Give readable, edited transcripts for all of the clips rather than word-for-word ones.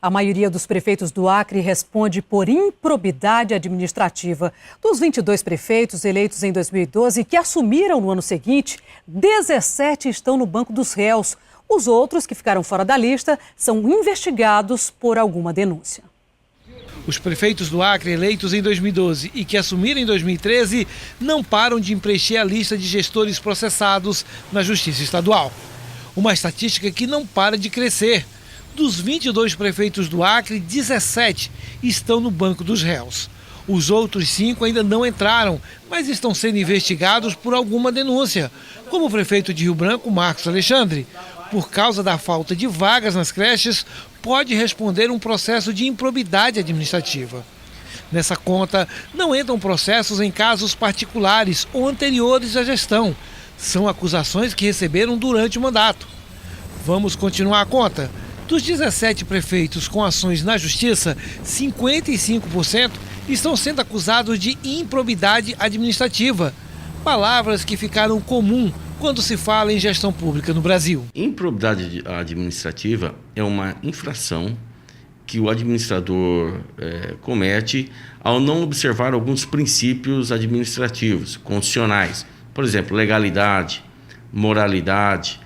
A maioria dos prefeitos do Acre responde por improbidade administrativa. Dos 22 prefeitos eleitos em 2012 que assumiram no ano seguinte, 17 estão no banco dos réus. Os outros que ficaram fora da lista são investigados por alguma denúncia. Os prefeitos do Acre eleitos em 2012 e que assumiram em 2013 não param de preencher a lista de gestores processados na Justiça Estadual. Uma estatística que não para de crescer. Dos 22 prefeitos do Acre, 17 estão no banco dos réus. Os outros 5 ainda não entraram, mas estão sendo investigados por alguma denúncia, como o prefeito de Rio Branco, Marcos Alexandre. Por causa da falta de vagas nas creches, pode responder um processo de improbidade administrativa. Nessa conta, não entram processos em casos particulares ou anteriores à gestão. São acusações que receberam durante o mandato. Vamos continuar a conta. Dos 17 prefeitos com ações na Justiça, 55% estão sendo acusados de improbidade administrativa. Palavras que ficaram comum quando se fala em gestão pública no Brasil. Improbidade administrativa é uma infração que o administrador comete ao não observar alguns princípios administrativos, constitucionais. Por exemplo, legalidade, moralidade,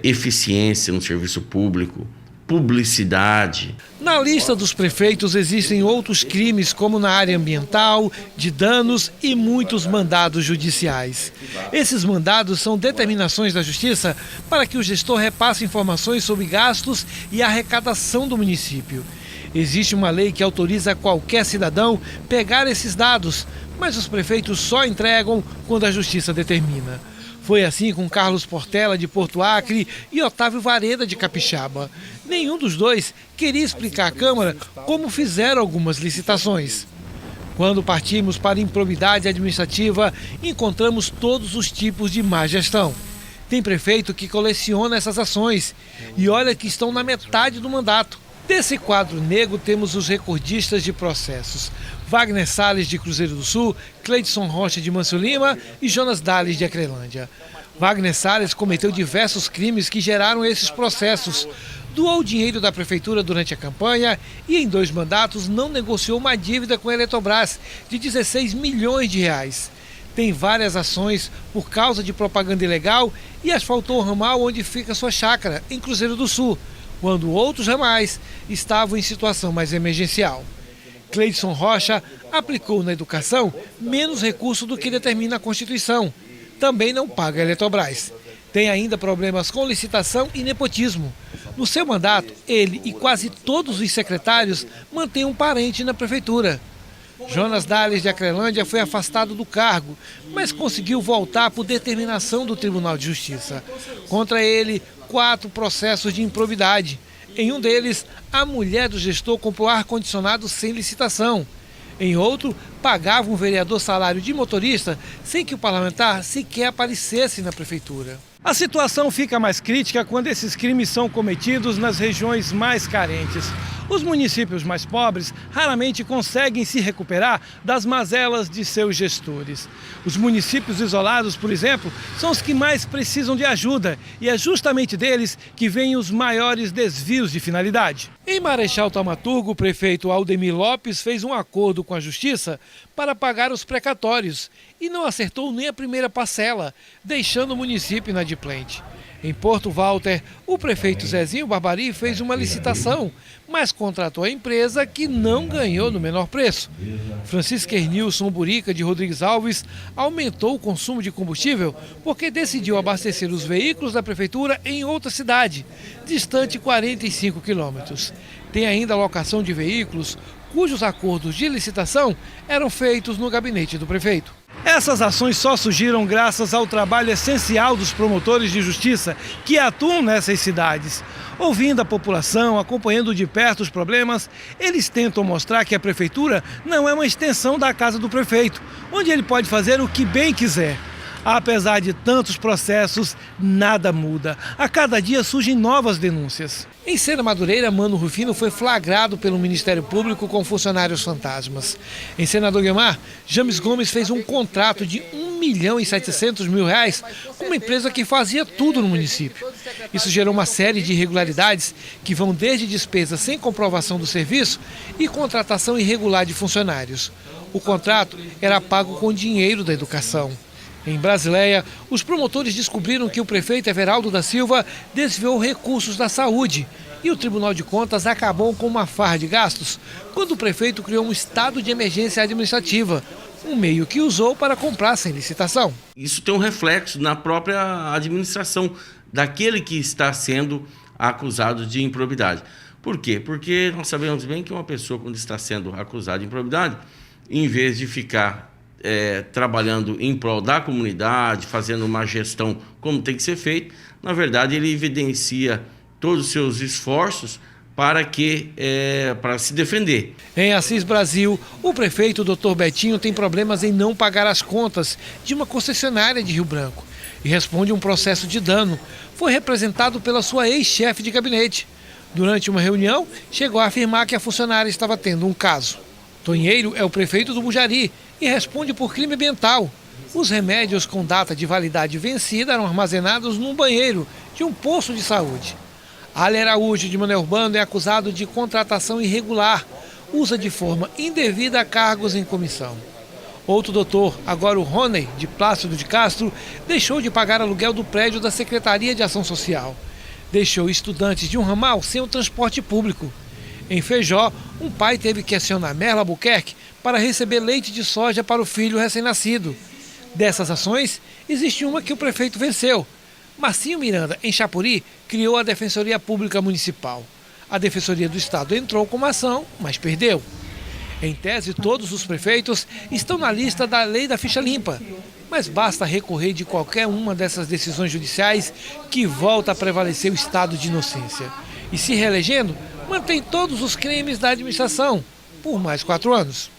eficiência no serviço público, publicidade. Na lista dos prefeitos existem outros crimes, como na área ambiental, de danos e muitos mandados judiciais. Esses mandados são determinações da Justiça para que o gestor repasse informações sobre gastos e arrecadação do município. Existe uma lei que autoriza qualquer cidadão pegar esses dados, mas os prefeitos só entregam quando a Justiça determina. Foi assim com Carlos Portela, de Porto Acre, e Otávio Vareda, de Capixaba. Nenhum dos dois queria explicar à Câmara como fizeram algumas licitações. Quando partimos para a improbidade administrativa, encontramos todos os tipos de má gestão. Tem prefeito que coleciona essas ações e olha que estão na metade do mandato. Desse quadro negro temos os recordistas de processos. Wagner Salles, de Cruzeiro do Sul, Cleidson Rocha, de Mâncio Lima e Jonas Dales, de Acrelândia. Wagner Salles cometeu diversos crimes que geraram esses processos. Doou dinheiro da prefeitura durante a campanha e em 2 mandatos não negociou uma dívida com a Eletrobras de 16 milhões de reais. Tem várias ações por causa de propaganda ilegal e asfaltou o ramal onde fica sua chácara, em Cruzeiro do Sul, quando outros ramais estavam em situação mais emergencial. Cleidson Rocha aplicou na educação menos recurso do que determina a Constituição. Também não paga a Eletrobras. Tem ainda problemas com licitação e nepotismo. No seu mandato, ele e quase todos os secretários mantêm um parente na prefeitura. Jonas Dales, de Acrelândia, foi afastado do cargo, mas conseguiu voltar por determinação do Tribunal de Justiça. Contra ele, 4 processos de improbidade. Em um deles, a mulher do gestor comprou ar-condicionado sem licitação. Em outro, pagava um vereador salário de motorista sem que o parlamentar sequer aparecesse na prefeitura. A situação fica mais crítica quando esses crimes são cometidos nas regiões mais carentes. Os municípios mais pobres raramente conseguem se recuperar das mazelas de seus gestores. Os municípios isolados, por exemplo, são os que mais precisam de ajuda e é justamente deles que vêm os maiores desvios de finalidade. Em Marechal Thaumaturgo, o prefeito Aldemir Lopes fez um acordo com a Justiça para pagar os precatórios e não acertou nem a primeira parcela, deixando o município inadimplente. Em Porto Walter, o prefeito Zezinho Barbari fez uma licitação, mas contratou a empresa que não ganhou no menor preço. Francisco Ernilson Burica, de Rodrigues Alves, aumentou o consumo de combustível porque decidiu abastecer os veículos da prefeitura em outra cidade, distante 45 quilômetros. Tem ainda a locação de veículos cujos acordos de licitação eram feitos no gabinete do prefeito. Essas ações só surgiram graças ao trabalho essencial dos promotores de justiça que atuam nessas cidades. Ouvindo a população, acompanhando de perto os problemas, eles tentam mostrar que a prefeitura não é uma extensão da casa do prefeito, onde ele pode fazer o que bem quiser. Apesar de tantos processos, nada muda. A cada dia surgem novas denúncias. Em Sena Madureira, Mano Rufino foi flagrado pelo Ministério Público com funcionários fantasmas. Em Senador Guiomar, James Gomes fez um contrato de R$1.700.000 com uma empresa que fazia tudo no município. Isso gerou uma série de irregularidades que vão desde despesas sem comprovação do serviço e contratação irregular de funcionários. O contrato era pago com dinheiro da educação. Em Brasileia, os promotores descobriram que o prefeito Everaldo da Silva desviou recursos da saúde e o Tribunal de Contas acabou com uma farra de gastos quando o prefeito criou um estado de emergência administrativa, um meio que usou para comprar sem licitação. Isso tem um reflexo na própria administração daquele que está sendo acusado de improbidade. Por quê? Porque nós sabemos bem que uma pessoa, quando está sendo acusada de improbidade, em vez de ficar trabalhando em prol da comunidade, fazendo uma gestão como tem que ser feito, na verdade ele evidencia todos os seus esforços para se defender. Em Assis Brasil, o prefeito Dr. Betinho tem problemas em não pagar as contas de uma concessionária de Rio Branco e responde a um processo de dano. Foi representado pela sua ex-chefe de gabinete. Durante uma reunião, chegou a afirmar que a funcionária estava tendo um caso. Tonheiro é o prefeito do Bujari e responde por crime ambiental. Os remédios com data de validade vencida eram armazenados num banheiro de um posto de saúde. Ale Araújo, de Mané Urbano, é acusado de contratação irregular. Usa de forma indevida cargos em comissão. Outro doutor, agora o Rony, de Plácido de Castro, deixou de pagar aluguel do prédio da Secretaria de Ação Social. Deixou estudantes de um ramal sem o transporte público. Em Feijó, um pai teve que acionar Merla Albuquerque para receber leite de soja para o filho recém-nascido. Dessas ações, existe uma que o prefeito venceu. Marcinho Miranda, em Chapuri, criou a Defensoria Pública Municipal. A Defensoria do Estado entrou com uma ação, mas perdeu. Em tese, todos os prefeitos estão na lista da Lei da Ficha Limpa. Mas basta recorrer de qualquer uma dessas decisões judiciais que volta a prevalecer o estado de inocência. E se reelegendo, mantém todos os crimes da administração por mais 4 anos.